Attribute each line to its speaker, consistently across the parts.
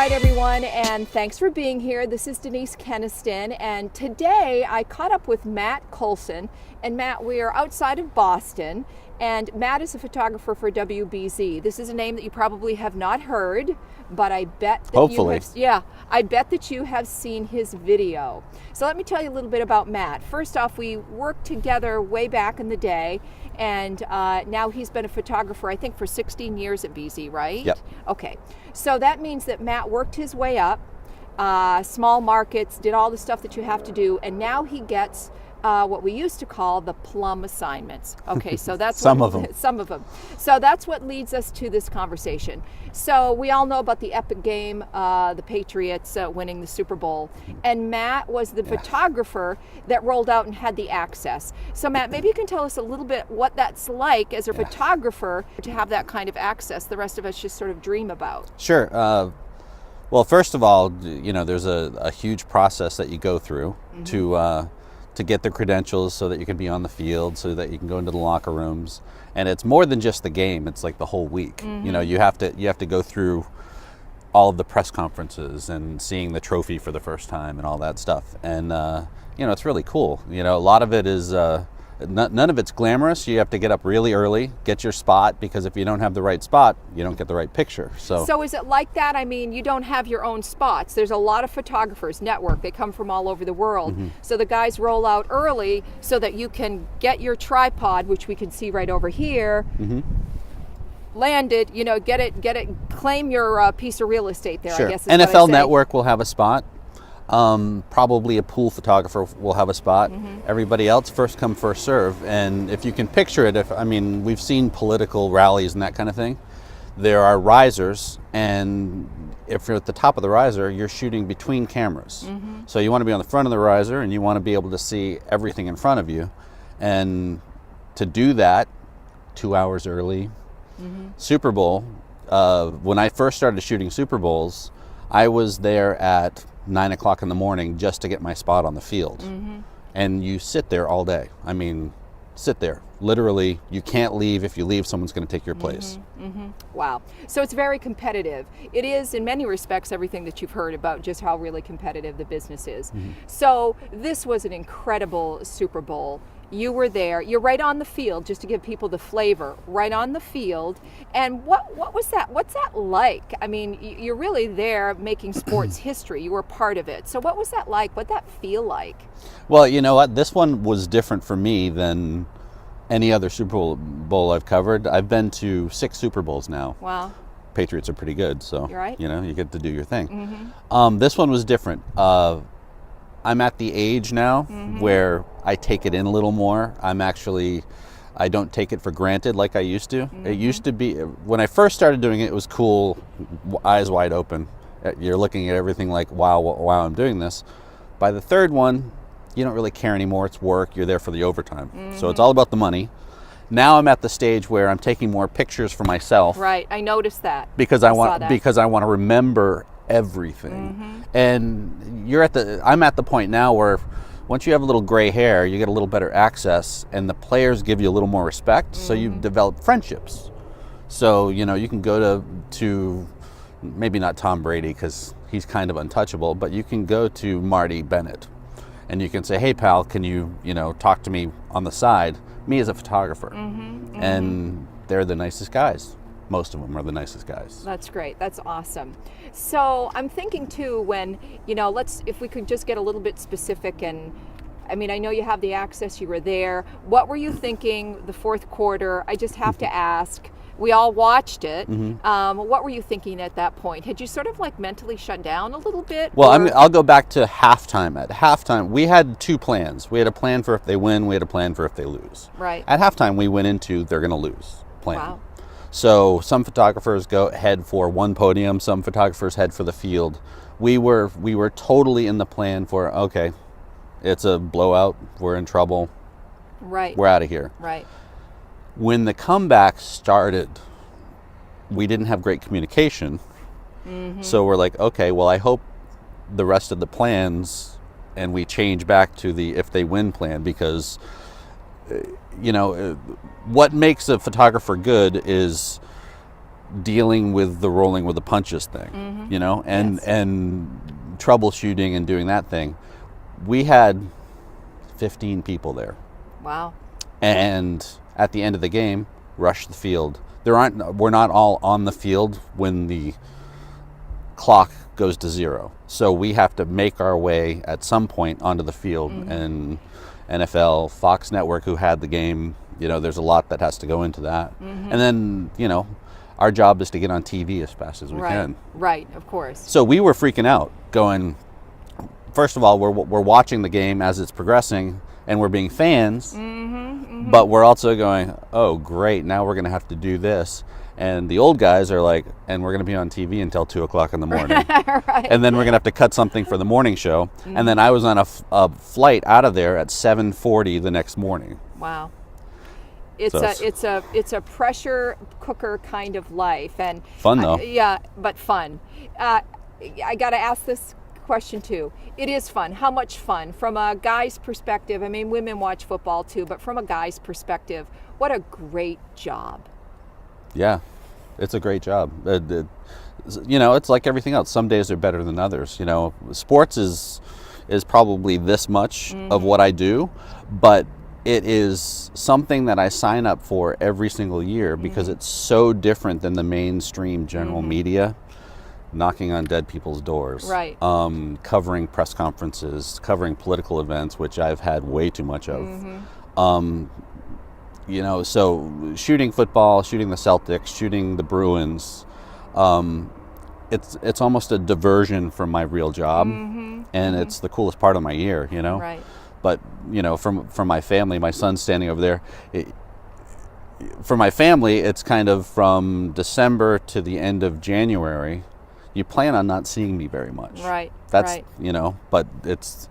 Speaker 1: right, everyone, and thanks for being here. This is Denise Keniston, and today I caught up with Matt Colson. And Matt, we are outside of Boston, and Matt is a photographer for WBZ. This is a name that you probably have not heard, but I bet that I bet that you have seen his video. So let me tell you a little bit about Matt. First off, we worked together way back in the day, and now he's been a photographer, I think, for 16 years at BZ, right?
Speaker 2: Yep.
Speaker 1: Okay, so that means that Matt worked his way up, small markets, did all the stuff that you have to do, and now he gets what we used to call the plum assignments. Okay, so that's
Speaker 2: some of them.
Speaker 1: So that's what leads us to this conversation. So we all know about the epic game, the Patriots winning the Super Bowl, and Matt was the photographer that rolled out and had the access. So Matt, maybe you can tell us a little bit what that's like as a photographer to have that kind of access the rest of us just sort of dream about.
Speaker 2: Sure. Well, first of all, you know, there's a huge process that you go through to get the credentials so that you can be on the field, so that you can go into the locker rooms. And it's more than just the game, it's like the whole week. You know, you have to go through all of the press conferences and seeing the trophy for the first time and all that stuff. And you know, it's really cool. You know, a lot of it is none of it's glamorous. You have to get up really early, get your spot, because if you don't have the right spot, you don't get the right picture. So
Speaker 1: is it like that? I mean, you don't have your own spots. There's a lot of photographers, network, they come from all over the world. So the guys roll out early so that you can get your tripod, which we can see right over here, landed, you know, get it, claim your piece of real estate there,
Speaker 2: sure.
Speaker 1: I guess is
Speaker 2: NFL Network will have a spot. Probably a pool photographer will have a spot. Everybody else first come, first serve. And if you can picture it, we've seen political rallies and that kind of thing. There are risers, and if you're at the top of the riser, you're shooting between cameras. So you want to be on the front of the riser, and you want to be able to see everything in front of you. And to do that, 2 hours early. Super Bowl, when I first started shooting Super Bowls, I was there at 9 o'clock in the morning just to get my spot on the field. And you sit there all day. I mean, sit there. Literally, you can't leave. If you leave, someone's going to take your place.
Speaker 1: Wow. So it's very competitive. It is, in many respects, everything that you've heard about just how really competitive the business is. So this was an incredible Super Bowl. You were there. You're right on the field, just to give people the flavor, right on the field. And what was that? What's that like? I mean, you're really there making sports history. You were part of it. So what was that like? What'd that feel like?
Speaker 2: Well, you know what? This one was different for me than any other Super Bowl I've covered. I've been to 6 Super Bowls now.
Speaker 1: Wow.
Speaker 2: Patriots are pretty good, so
Speaker 1: you're right.
Speaker 2: You know, you get to do your thing. This one was different. I'm at the age now where I take it in a little more. I don't take it for granted like I used to. It used to be, when I first started doing it, it was cool, eyes wide open. You're looking at everything like, wow, I'm doing this. By the third one, you don't really care anymore. It's work. You're there for the overtime. So it's all about the money. Now I'm at the stage where I'm taking more pictures for myself.
Speaker 1: Right, I noticed that.
Speaker 2: Because I want to remember everything. And I'm at the point now where once you have a little gray hair, you get a little better access, and the players give you a little more respect. So you develop friendships. So, you know, you can go to maybe not Tom Brady, because he's kind of untouchable, but you can go to Marty Bennett and you can say, hey pal, can you talk to me on the side, me as a photographer. And they're the nicest guys. Most of them are the nicest guys.
Speaker 1: That's great. That's awesome. So I'm thinking too, when, if we could just get a little bit specific, and I mean, I know you have the access, you were there. What were you thinking the fourth quarter? I just have to ask. We all watched it. What were you thinking at that point? Had you sort of like mentally shut down a little bit?
Speaker 2: Well, I'll go back to halftime. At halftime, we had 2 plans. We had a plan for if they win. We had a plan for if they lose.
Speaker 1: Right.
Speaker 2: At halftime, we went into they're going to lose plan.
Speaker 1: Wow.
Speaker 2: So some photographers head for one podium. Some photographers head for the field. We were totally in the plan for, okay, it's a blowout. We're in trouble.
Speaker 1: Right.
Speaker 2: We're out of here.
Speaker 1: Right.
Speaker 2: When the comeback started, we didn't have great communication. So we're like, okay, well, I hope the rest of the plans, and we change back to the if they win plan, because, what makes a photographer good is dealing with the rolling with the punches thing, you know, and
Speaker 1: Yes.
Speaker 2: and troubleshooting and doing that thing. We had 15 people there,
Speaker 1: Wow.
Speaker 2: and at the end of the game, rush the field. We're not all on the field when the clock goes to zero, so we have to make our way at some point onto the field. And NFL, Fox Network, who had the game, you know, there's a lot that has to go into that. And then, you know, our job is to get on TV as fast as we can.
Speaker 1: Right, of course.
Speaker 2: So we were freaking out, going, first of all, we're watching the game as it's progressing, and we're being fans, but we're also going, oh, great, now we're going to have to do this. And the old guys are like, and we're going to be on TV until 2 o'clock in the morning.
Speaker 1: Right.
Speaker 2: And then we're going to have to cut something for the morning show. And then I was on a flight out of there at 7:40 the next morning.
Speaker 1: Wow. It's
Speaker 2: So
Speaker 1: it's a pressure cooker kind of life, and
Speaker 2: Fun, though.
Speaker 1: yeah, but fun. I got to ask this question too. It is fun. How much fun from a guy's perspective? I mean, women watch football too, but from a guy's perspective, what a great job.
Speaker 2: Yeah, it's a great job. You know, it's like everything else. Some days are better than others. You know, sports is probably this much of what I do, but it is something that I sign up for every single year because it's so different than the mainstream general media, knocking on dead people's doors,
Speaker 1: Right.
Speaker 2: Covering press conferences, covering political events, which I've had way too much of. You know, so shooting football, shooting the Celtics, shooting the Bruins, it's almost a diversion from my real job, and it's the coolest part of my year, you know.
Speaker 1: Right.
Speaker 2: But you know, from my family, my son's standing over there. For my family, it's kind of from December to the end of January. You plan on not seeing me very much.
Speaker 1: Right.
Speaker 2: That's
Speaker 1: right.
Speaker 2: you know, but it's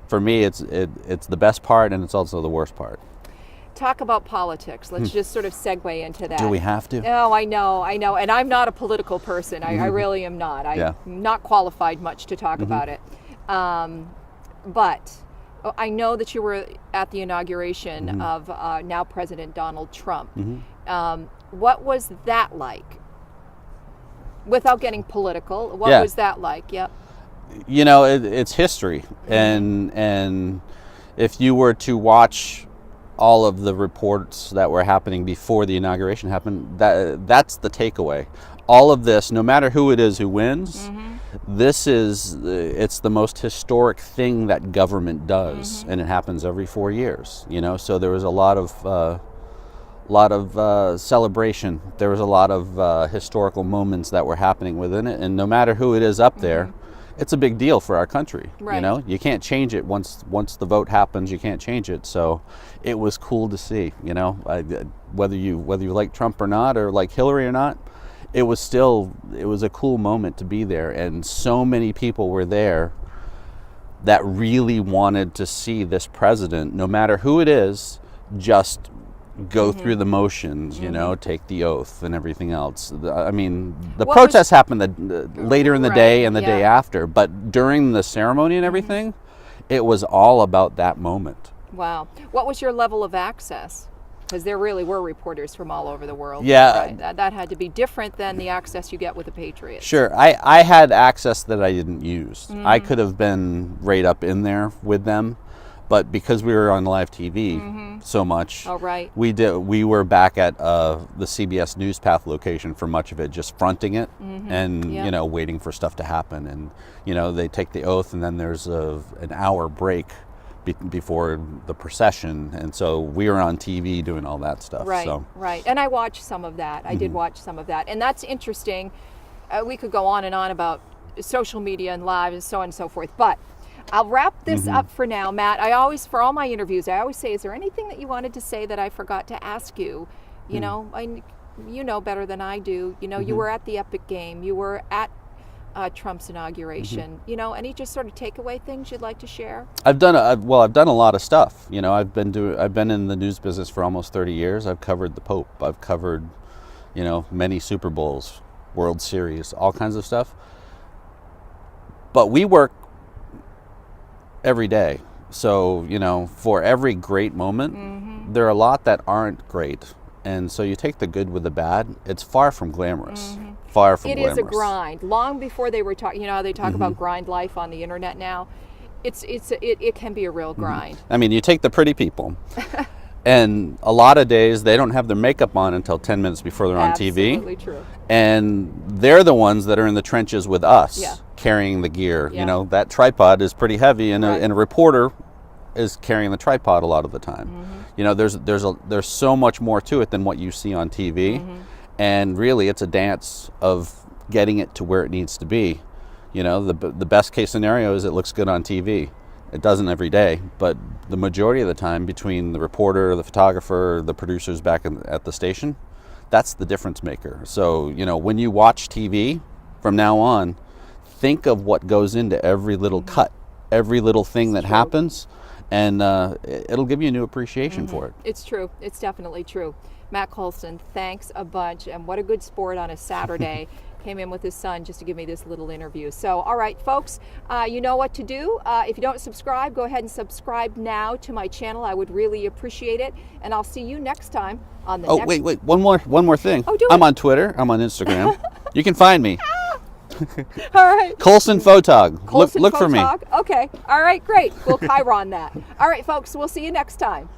Speaker 2: for me, it's the best part, and it's also the worst part.
Speaker 1: Talk about politics. Let's just sort of segue into that.
Speaker 2: Do we have to?
Speaker 1: Oh, I know. And I'm not a political person. I really am not. I'm not qualified much to talk about it. But I know that you were at the inauguration of now President Donald Trump. What was that like? Without getting political, what was that like? Yep.
Speaker 2: You know, it's history, and if you were to watch all of the reports that were happening before the inauguration happened, that's the takeaway. All of this, no matter who it is who wins, it's the most historic thing that government does, and it happens every 4 years. You know, so there was a lot of celebration. There was a lot of historical moments that were happening within it, and no matter who it is up there, it's a big deal for our country.
Speaker 1: Right.
Speaker 2: You know, you can't change it once the vote happens. You can't change it. So it was cool to see. You know, whether you like Trump or not, or like Hillary or not, it was a cool moment to be there, and so many people were there that really wanted to see this president, no matter who it is, just go through the motions, you know, take the oath and everything else. I mean, the protests happened later in the day and the day after, but during the ceremony and everything, it was all about that moment.
Speaker 1: Wow. What was your level of access? Because there really were reporters from all over the world.
Speaker 2: Yeah.
Speaker 1: Right? That had to be different than the access you get with the Patriots.
Speaker 2: Sure. I had access that I didn't use. I could have been right up in there with them, but because we were on live TV so much, we were back at the CBS News Path location for much of it, just fronting it and you know, waiting for stuff to happen. And you know, they take the oath, and then there's an hour break before the procession, and so we were on TV doing all that stuff.
Speaker 1: Right,
Speaker 2: so.
Speaker 1: right. And I watched some of that. I did watch some of that, and that's interesting. We could go on and on about social media and live and so on and so forth, but I'll wrap this up for now, Matt. For all my interviews, I always say, is there anything that you wanted to say that I forgot to ask you? You know, you know better than I do. You know, you were at the Epic Game. You were at Trump's inauguration. You know, any just sort of takeaway things you'd like to share?
Speaker 2: I've done a lot of stuff. You know, I've been in the news business for almost 30 years. I've covered the Pope. I've covered, you know, many Super Bowls, World Series, all kinds of stuff. But we work every day. So, you know, for every great moment, there are a lot that aren't great. And so you take the good with the bad. It's far from glamorous. Far from
Speaker 1: It
Speaker 2: glamorous.
Speaker 1: is a grind. Long before they were talking, you know how they talk about grind life on the internet now? It can be a real grind.
Speaker 2: I mean, you take the pretty people, and a lot of days they don't have their makeup on until 10 minutes before they're on TV.
Speaker 1: Absolutely true.
Speaker 2: And they're the ones that are in the trenches with us,
Speaker 1: Yeah.
Speaker 2: carrying the gear.
Speaker 1: Yeah.
Speaker 2: You know, that tripod is pretty heavy, and,
Speaker 1: Right.
Speaker 2: and a reporter is carrying the tripod a lot of the time. You know, there's so much more to it than what you see on TV, and really it's a dance of getting it to where it needs to be. You know, the best case scenario is it looks good on TV. It doesn't every day, but the majority of the time, between the reporter, the photographer, the producers back at the station, that's the difference maker. So, you know, when you watch TV from now on, think of what goes into every little cut, every little thing that happens, and it'll give you a new appreciation for it.
Speaker 1: It's true. It's definitely true. Matt Colson, thanks a bunch, and what a good sport on a Saturday. Came in with his son just to give me this little interview. So, all right, folks, you know what to do. If you don't subscribe, go ahead and subscribe now to my channel. I would really appreciate it, and I'll see you next time on the next.
Speaker 2: Wait, one more thing.
Speaker 1: Oh, do
Speaker 2: I'm
Speaker 1: it.
Speaker 2: on Twitter. I'm on Instagram. You can find me.
Speaker 1: All right.
Speaker 2: Colson Photog.
Speaker 1: Colson
Speaker 2: Look for me.
Speaker 1: Photog. Okay. All right, great. We'll Chiron that. All right, folks, we'll see you next time.